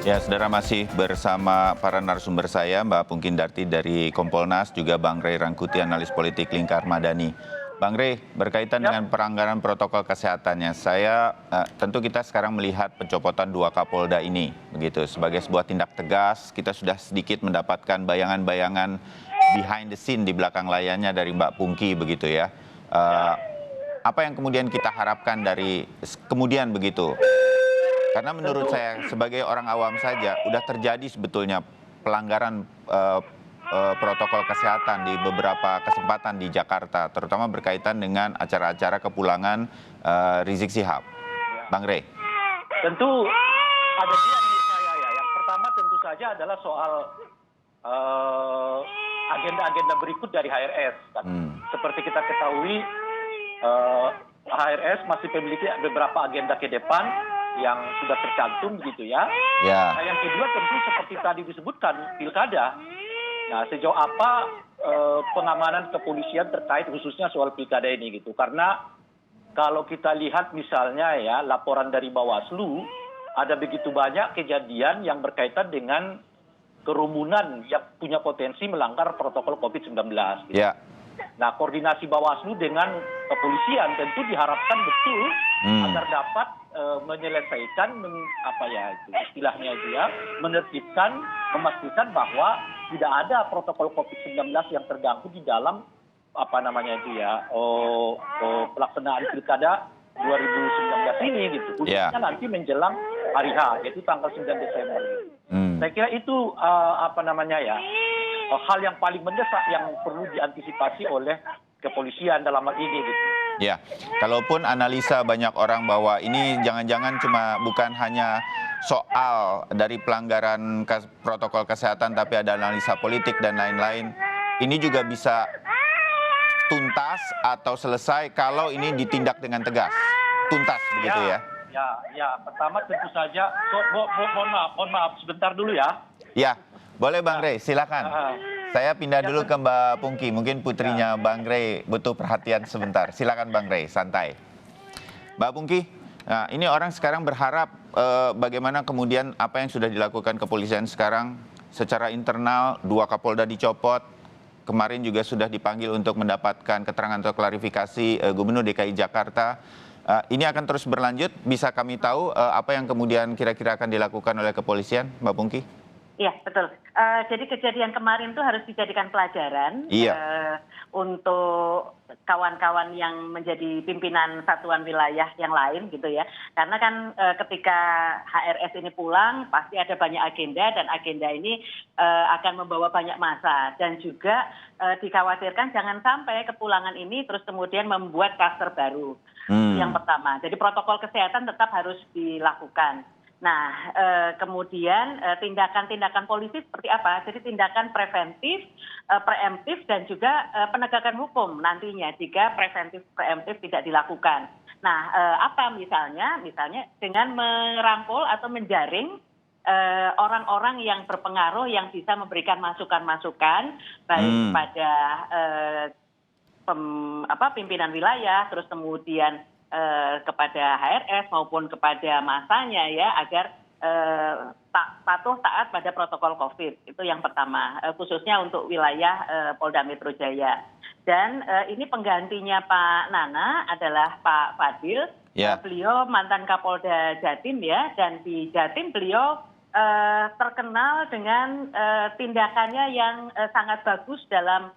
Ya, saudara masih bersama para narasumber saya, Mbak Pungki Indarti dari Kompolnas, juga Bang Ray Rangkuti, analis politik Lingkar Madani. Bang Ray, berkaitan dengan pelanggaran protokol kesehatannya, tentu kita sekarang melihat pencopotan 2 Kapolda ini, begitu sebagai sebuah tindak tegas. Kita sudah sedikit mendapatkan bayangan-bayangan behind the scene di belakang layarnya dari Mbak Pungki, begitu ya. Apa yang kemudian kita harapkan dari kemudian begitu? Karena menurut saya sebagai orang awam saja udah terjadi sebetulnya pelanggaran protokol kesehatan di beberapa kesempatan di Jakarta, terutama berkaitan dengan acara-acara kepulangan Rizik Syihab. Bang Ray. Tentu ada dua menurut saya ya. Yang pertama tentu saja adalah soal agenda-agenda berikut dari HRS. Seperti kita ketahui, HRS masih memiliki beberapa agenda ke depan yang sudah tercantum gitu ya. Nah, yang kedua tentu seperti tadi disebutkan pilkada. Nah, sejauh apa pengamanan kepolisian terkait khususnya soal pilkada ini gitu. Karena kalau kita lihat misalnya ya laporan dari Bawaslu, ada begitu banyak kejadian yang berkaitan dengan kerumunan yang punya potensi melanggar protokol COVID-19. Gitu. Nah, koordinasi Bawaslu dengan kepolisian tentu diharapkan betul agar dapat menyelesaikan istilahnya itu ya, menertibkan, memastikan bahwa tidak ada protokol COVID-19 yang terganggu di dalam pelaksanaan pilkada 2019 ini gitu. Khususnya nanti menjelang hari H, yaitu tanggal 9 Desember. Saya kira itu hal yang paling mendesak yang perlu diantisipasi oleh kepolisian dalam hal ini gitu. Ya, kalaupun analisa banyak orang bahwa ini jangan-jangan bukan hanya soal dari pelanggaran protokol kesehatan, tapi ada analisa politik dan lain-lain. Ini juga bisa tuntas atau selesai kalau ini ditindak dengan tegas. Tuntas begitu ya? Ya. Pertama tentu saja, mohon maaf sebentar dulu ya. Ya, boleh Bang Ray, silakan. Saya pindah dulu ke Mbak Pungki, mungkin putrinya Bang Ray butuh perhatian sebentar. Silakan Bang Ray, santai. Mbak Pungki, nah ini orang sekarang berharap bagaimana kemudian apa yang sudah dilakukan kepolisian sekarang secara internal, 2 Kapolda dicopot, kemarin juga sudah dipanggil untuk mendapatkan keterangan atau klarifikasi Gubernur DKI Jakarta. Ini akan terus berlanjut, bisa kami tahu apa yang kemudian kira-kira akan dilakukan oleh kepolisian, Mbak Pungki? Iya, betul. Jadi kejadian kemarin itu harus dijadikan pelajaran untuk kawan-kawan yang menjadi pimpinan satuan wilayah yang lain gitu ya. Karena kan ketika HRS ini pulang pasti ada banyak agenda dan agenda ini akan membawa banyak massa. Dan juga dikhawatirkan jangan sampai kepulangan ini terus kemudian membuat klaster baru. Yang pertama. Jadi protokol kesehatan tetap harus dilakukan. Nah, kemudian tindakan-tindakan polisi seperti apa? Jadi tindakan preventif, preemptif, dan juga penegakan hukum nantinya jika preventif-preemptif tidak dilakukan. Nah, apa misalnya? Misalnya dengan merangkul atau menjaring orang-orang yang berpengaruh yang bisa memberikan masukan-masukan baik kepada pimpinan wilayah, terus kemudian kepada HRS maupun kepada massanya ya agar taat pada protokol COVID. Itu yang pertama, khususnya untuk wilayah Polda Metro Jaya. Dan ini penggantinya Pak Nana adalah Pak Fadil. Beliau mantan Kapolda Jatim ya, dan di Jatim beliau terkenal dengan tindakannya yang sangat bagus dalam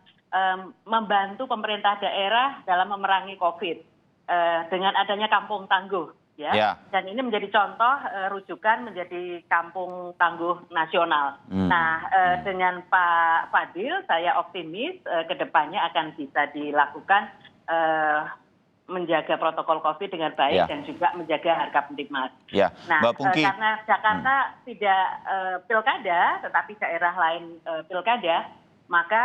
membantu pemerintah daerah dalam memerangi COVID. Dengan adanya kampung tangguh ya. Dan ini menjadi contoh rujukan menjadi kampung tangguh nasional. Nah, dengan Pak Fadil saya optimis ke depannya akan bisa dilakukan menjaga protokol COVID dengan baik dan juga menjaga harga pendidik. Nah, karena Jakarta tidak pilkada tetapi daerah lain pilkada, maka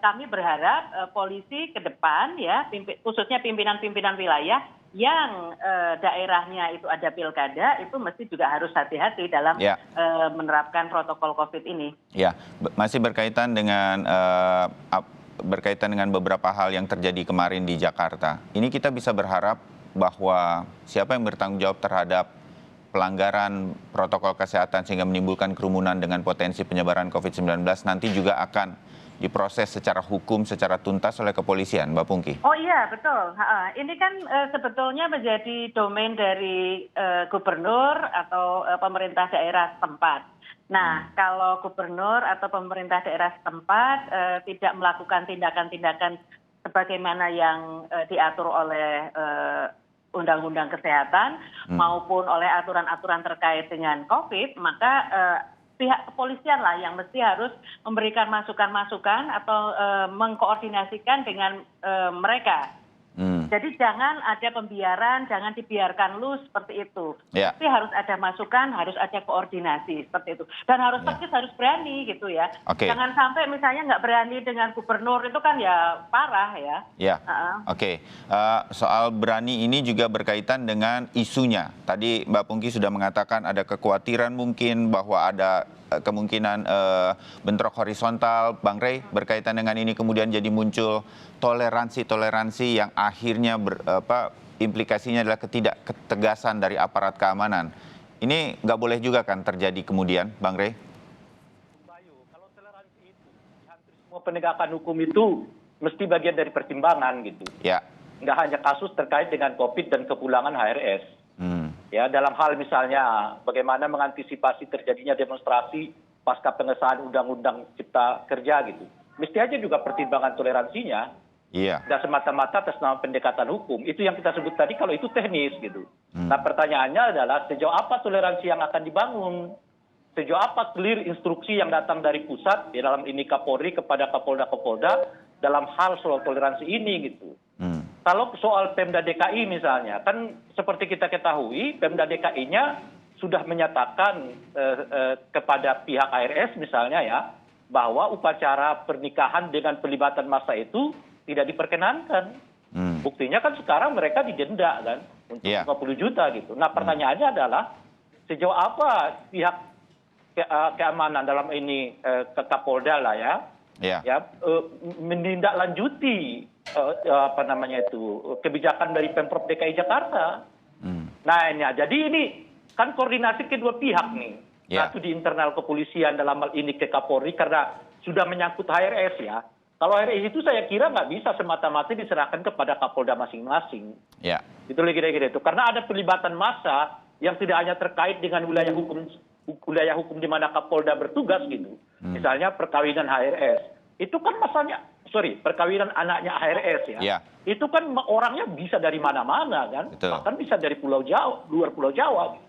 kami berharap polisi ke depan ya, khususnya pimpinan-pimpinan wilayah yang daerahnya itu ada pilkada, itu mesti juga harus hati-hati dalam menerapkan protokol COVID ini. Ya, masih berkaitan dengan beberapa hal yang terjadi kemarin di Jakarta. Ini kita bisa berharap bahwa siapa yang bertanggung jawab terhadap pelanggaran protokol kesehatan sehingga menimbulkan kerumunan dengan potensi penyebaran COVID-19 nanti juga akan diproses secara hukum, secara tuntas oleh kepolisian, Mbak Pungki? Oh iya, betul. Ini kan sebetulnya menjadi domain dari gubernur atau pemerintah daerah setempat. Nah, kalau gubernur atau pemerintah daerah setempat tidak melakukan tindakan-tindakan sebagaimana yang diatur oleh undang-undang kesehatan maupun oleh aturan-aturan terkait dengan COVID, maka pihak kepolisian lah yang mesti harus memberikan masukan-masukan atau mengkoordinasikan dengan mereka. Jadi jangan ada pembiaran, jangan dibiarkan loose seperti itu. Ya. Tapi harus ada masukan, harus ada koordinasi seperti itu. Dan harus tegas, harus berani gitu ya. Oke. Jangan sampai misalnya nggak berani dengan gubernur, itu kan ya parah ya. Ya, oke. Soal berani ini juga berkaitan dengan isunya. Tadi Mbak Pungki sudah mengatakan ada kekhawatiran mungkin bahwa ada kemungkinan bentrok horizontal. Bang Rey, berkaitan dengan ini kemudian jadi muncul toleransi yang akhirnya implikasinya adalah ketidaktegasan dari aparat keamanan. Ini nggak boleh juga kan terjadi kemudian, Bang Rey? Kalau toleransi itu, hampir semua penegakan hukum itu mesti bagian dari pertimbangan gitu. Ya. Nggak hanya kasus terkait dengan COVID dan kepulangan HRS. Ya, dalam hal misalnya bagaimana mengantisipasi terjadinya demonstrasi pasca pengesahan Undang-Undang Cipta Kerja gitu. Mesti aja juga pertimbangan toleransinya. Iya. Dan semata-mata atas nama pendekatan hukum. Itu yang kita sebut tadi kalau itu teknis gitu. Nah pertanyaannya adalah sejauh apa toleransi yang akan dibangun? Sejauh apa clear instruksi yang datang dari pusat, di dalam ini Kapolri kepada Kapolda dalam hal soal toleransi ini gitu. Kalau soal Pemda DKI misalnya, kan seperti kita ketahui Pemda DKI-nya sudah menyatakan kepada pihak ARS misalnya ya, bahwa upacara pernikahan dengan pelibatan massa itu tidak diperkenankan. Buktinya kan sekarang mereka didenda kan untuk 50 juta gitu. Nah pertanyaannya adalah sejauh apa pihak keamanan dalam ini Kapolda lah ya menindaklanjuti kebijakan dari Pemprov DKI Jakarta. Nah jadi ini kan koordinasi kedua pihak nih. Satu di internal kepolisian dalam hal ini ke Kapolri karena sudah menyangkut HRS ya. Kalau HRS itu saya kira nggak bisa semata-mata diserahkan kepada Kapolda masing-masing. Ya. Itu kira-kira itu. Karena ada pelibatan massa yang tidak hanya terkait dengan wilayah hukum di mana Kapolda bertugas gitu. Misalnya perkawinan HRS. Itu kan perkawinan anaknya HRS ya. Itu kan orangnya bisa dari mana-mana kan. Betul. Bahkan bisa dari Pulau Jawa, luar Pulau Jawa.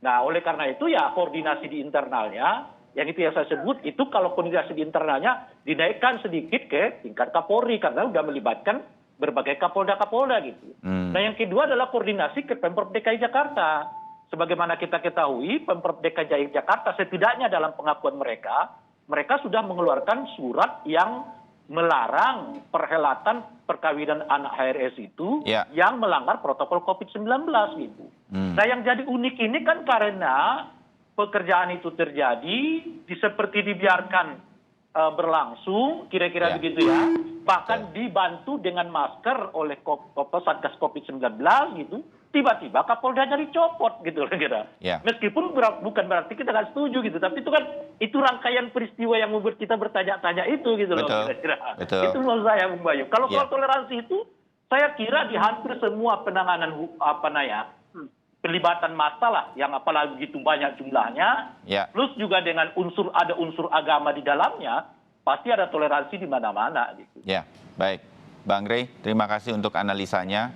Nah, oleh karena itu ya koordinasi di internalnya, yang itu yang saya sebut, itu kalau koordinasi di internalnya dinaikkan sedikit ke tingkat Kapolri karena sudah melibatkan berbagai Kapolda gitu. Nah, yang kedua adalah koordinasi ke Pemprov DKI Jakarta. Sebagaimana kita ketahui, Pemprov DKI Jakarta setidaknya dalam pengakuan mereka sudah mengeluarkan surat yang melarang perhelatan perkawinan anak HRS itu yang melanggar protokol COVID-19 gitu. Nah yang jadi unik ini kan karena pekerjaan itu terjadi seperti dibiarkan berlangsung kira-kira begitu ya. Bahkan dibantu dengan masker oleh Satgas COVID-19 gitu. Tiba-tiba Kapoldanya dicopot gitu kira. Meskipun bukan berarti kita nggak setuju gitu, tapi itu rangkaian peristiwa yang membuat kita bertanya-tanya itu gitu loh kira-kira. Itu menurut saya Bung Bayu. Kalau soal toleransi itu saya kira di hampir semua penanganan pelibatan massa lah yang apalagi begitu banyak jumlahnya, plus juga dengan ada unsur agama di dalamnya, pasti ada toleransi di mana-mana gitu. Ya, baik. Bang Rey, terima kasih untuk analisanya.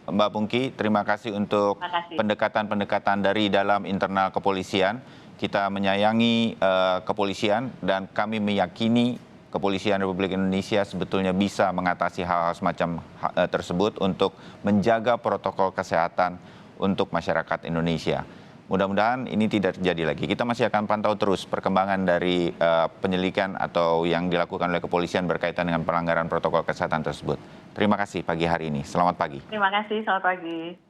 Mbak Pungki, terima kasih untuk pendekatan-pendekatan dari dalam internal kepolisian. Kita menyayangi kepolisian dan kami meyakini Kepolisian Republik Indonesia sebetulnya bisa mengatasi hal-hal semacam tersebut untuk menjaga protokol kesehatan untuk masyarakat Indonesia. Mudah-mudahan ini tidak terjadi lagi. Kita masih akan pantau terus perkembangan dari penyelidikan atau yang dilakukan oleh kepolisian berkaitan dengan pelanggaran protokol kesehatan tersebut. Terima kasih pagi hari ini. Selamat pagi. Terima kasih, selamat pagi.